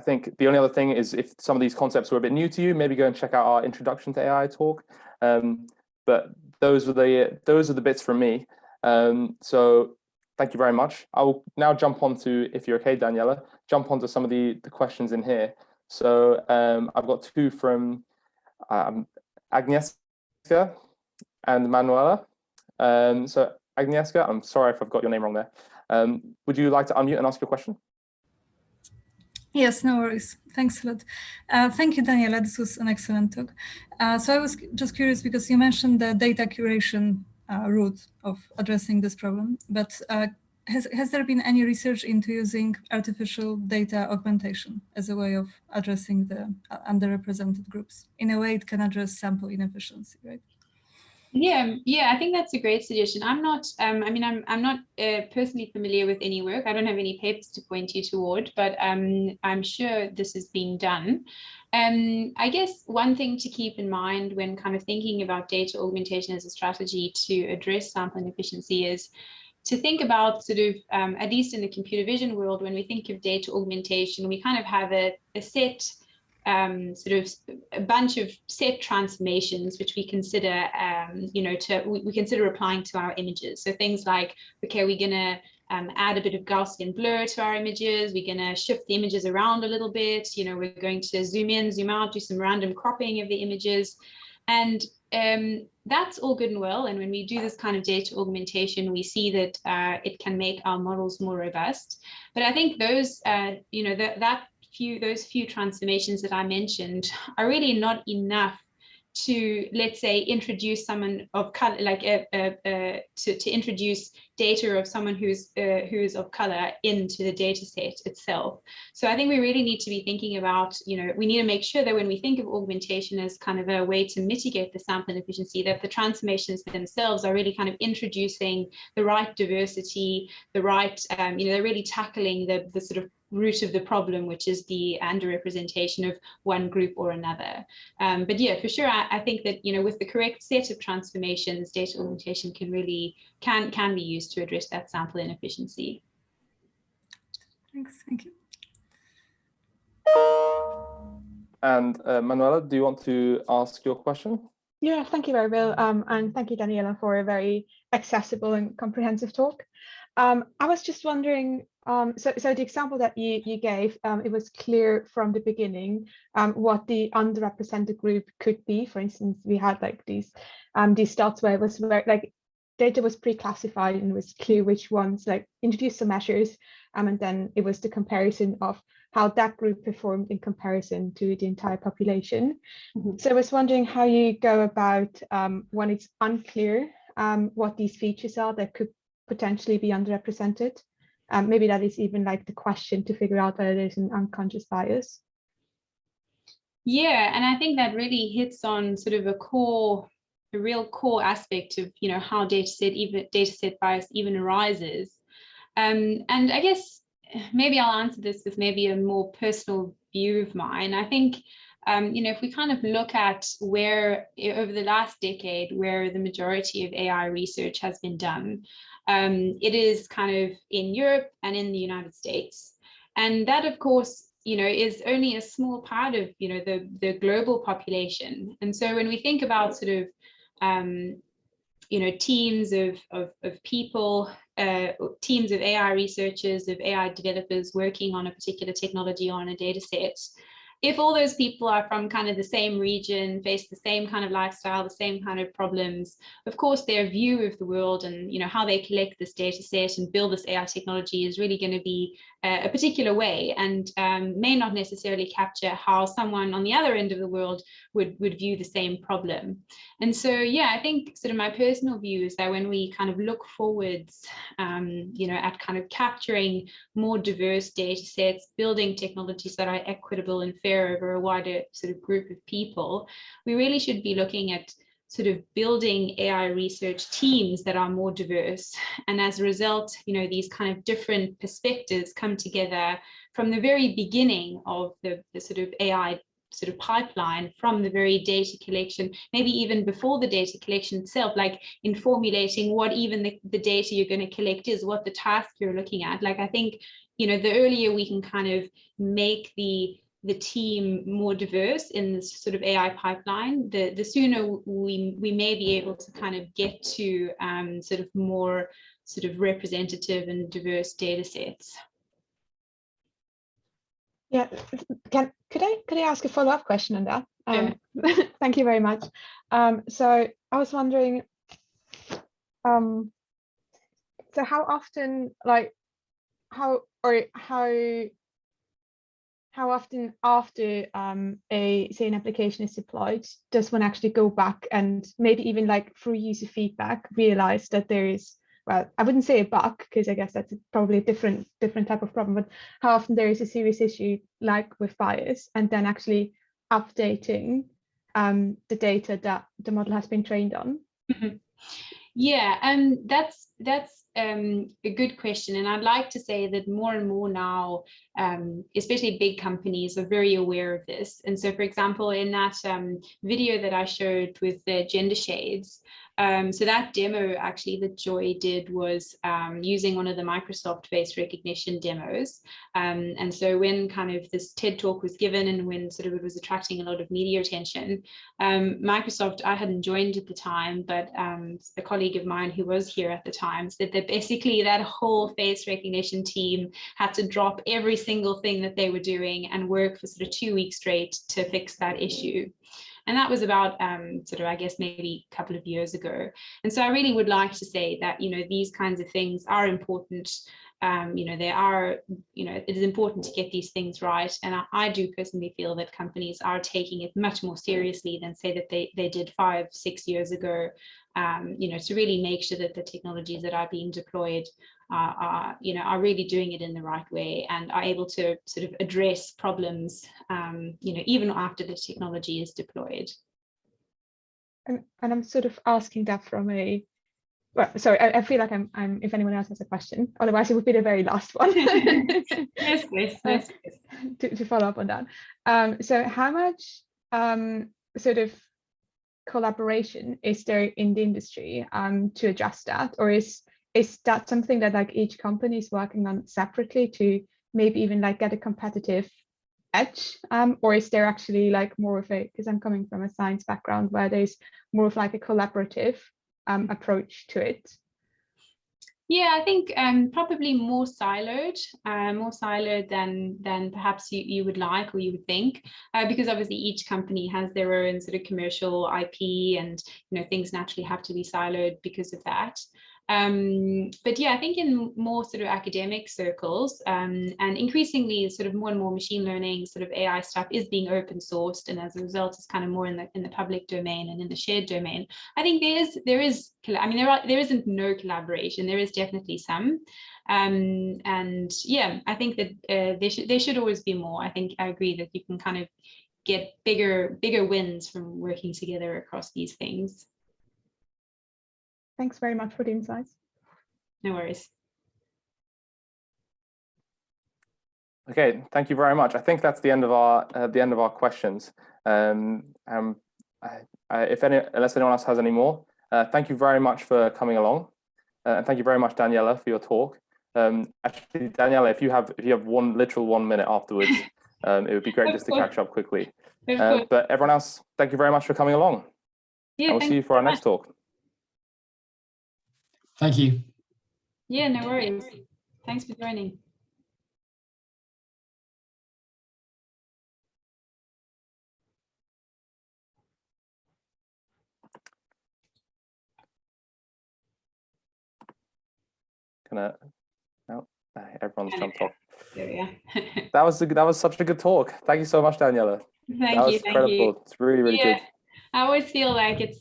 think the only other thing is, if some of these concepts were a bit new to you, maybe go and check out our Introduction to AI talk. But those are the bits from me. So thank you very much. I will now jump onto, if you're okay, Daniela, jump onto some of the questions in here. So I've got two from Agnieszka and Manuela. So Agnieszka, I'm sorry if I've got your name wrong there. Would you like to unmute and ask your question? Yes, no worries. Thanks a lot. Thank you, Daniela. This was an excellent talk. So I was just curious because you mentioned the data curation route of addressing this problem, but has there been any research into using artificial data augmentation as a way of addressing the underrepresented groups? In a way, it can address sample inefficiency, right? Yeah, I think that's a great suggestion. I'm not, I'm not personally familiar with any work. I don't have any papers to point you toward, but I'm sure this is being done. I guess one thing to keep in mind when kind of thinking about data augmentation as a strategy to address sample inefficiency is to think about sort of, at least in the computer vision world, when we think of data augmentation, we kind of have a set, sort of a bunch of set transformations which we consider, we consider applying to our images. So things like, okay, we're going to add a bit of Gaussian blur to our images. We're going to shift the images around a little bit. We're going to zoom in, zoom out, do some random cropping of the images. And that's all good and well. And when we do this kind of data augmentation, we see that it can make our models more robust. But I think those, those few transformations that I mentioned are really not enough to, let's say, introduce someone of color, like to introduce data of someone who is of color into the data set itself. So I think we really need to be thinking about, we need to make sure that when we think of augmentation as kind of a way to mitigate the sample inefficiency, that the transformations themselves are really kind of introducing the right diversity, the right, they're really tackling the sort of root of the problem, which is the underrepresentation of one group or another. But yeah, for sure, I think that with the correct set of transformations, data augmentation can really can be used to address that sample inefficiency. Thanks. Thank you. And Manuela, do you want to ask your question? Yeah, thank you very well. And thank you, Daniela, for a very accessible and comprehensive talk. I was just wondering, so the example that you gave, it was clear from the beginning what the underrepresented group could be. For instance, we had like these dots where it was like data was pre-classified and it was clear which ones, like introduced some measures, and then it was the comparison of how that group performed in comparison to the entire population. Mm-hmm. So I was wondering how you go about when it's unclear what these features are that could potentially be underrepresented. Maybe that is even like the question to figure out whether there's an unconscious bias. Yeah, and I think that really hits on sort of a real core aspect of how dataset bias even arises. And I guess maybe I'll answer this with maybe a more personal view of mine. I think, if we kind of look at where over the last decade, where the majority of AI research has been done, it is kind of in Europe and in the United States. And that, of course, is only a small part of, the global population. And so when we think about sort of, teams of people, teams of AI researchers, of AI developers working on a particular technology or on a data set, if all those people are from kind of the same region, face the same kind of lifestyle, the same kind of problems, of course, their view of the world and how they collect this data set and build this AI technology is really going to be a particular way, and may not necessarily capture how someone on the other end of the world would view the same problem. And so, yeah, I think sort of my personal view is that when we kind of look forwards, at kind of capturing more diverse data sets, building technologies that are equitable and fair over a wider sort of group of people, we really should be looking at sort of building AI research teams that are more diverse. And as a result, these kind of different perspectives come together from the very beginning of the sort of AI sort of pipeline, from the very data collection, maybe even before the data collection itself, like in formulating what even the data you're going to collect is, what the task you're looking at. Like, I think, the earlier we can kind of make the team more diverse in this sort of AI pipeline, the sooner we may be able to kind of get to sort of more sort of representative and diverse data sets. Yeah, could I ask a follow-up question on that? Sure. Thank you very much. So I was wondering, so how often, like, how often after say an application is deployed does one actually go back and maybe even like through user feedback realize that there is, well, I wouldn't say a bug, because I guess that's probably a different type of problem, but how often there is a serious issue like with bias, and then actually updating the data that the model has been trained on? Mm-hmm. Yeah, that's a good question, and I'd like to say that more and more now, especially big companies, are very aware of this. And so, for example, in that video that I showed with the gender shades, so that demo actually that Joy did was using one of the Microsoft face recognition demos. And so when kind of this TED talk was given and when sort of it was attracting a lot of media attention, Microsoft, I hadn't joined at the time, but a colleague of mine who was here at the time said that basically that whole face recognition team had to drop every single thing that they were doing and work for sort of 2 weeks straight to fix that issue. And that was about sort of, I guess, maybe a couple of years ago. And so I really would like to say that, these kinds of things are important. They are, it is important to get these things right. And I do personally feel that companies are taking it much more seriously than, say, that they did 5-6 years ago, to really make sure that the technologies that are being deployed are really doing it in the right way and are able to sort of address problems, even after the technology is deployed. And I'm sort of asking that from a, well, sorry, I feel like I'm if anyone else has a question, otherwise it would be the very last one. Yes, please. Yes, please. To follow up on that. So how much sort of collaboration is there in the industry to address that, or is that something that like each company is working on separately to maybe even like get a competitive edge, or is there actually like more of a, because I'm coming from a science background where there's more of like a collaborative approach to it? Yeah, I think probably more siloed than perhaps you would like or you would think, because obviously each company has their own sort of commercial IP, and things naturally have to be siloed because of that. But yeah, I think in more sort of academic circles, and increasingly sort of more and more machine learning sort of AI stuff is being open sourced, and as a result it's kind of more in the public domain and in the shared domain. I think there isn't no collaboration, there is definitely some, and yeah, I think that there should always be more. I think I agree that you can kind of get bigger wins from working together across these things. Thanks very much for the insights. No worries. Okay, thank you very much. I think that's the end of our questions. Unless anyone else has any more, thank you very much for coming along, and thank you very much, Daniela, for your talk. Actually, Daniela, if you have 1 minute afterwards, it would be great just to catch up quickly. But everyone else, thank you very much for coming along. Yeah, and we'll see you for our next talk. Thank you. Yeah, no worries. Thanks for joining. Everyone's jumped off. There we are. That was such a good talk. Thank you so much, Daniela. Thank That you. was incredible. It's really, really good. I always feel like it's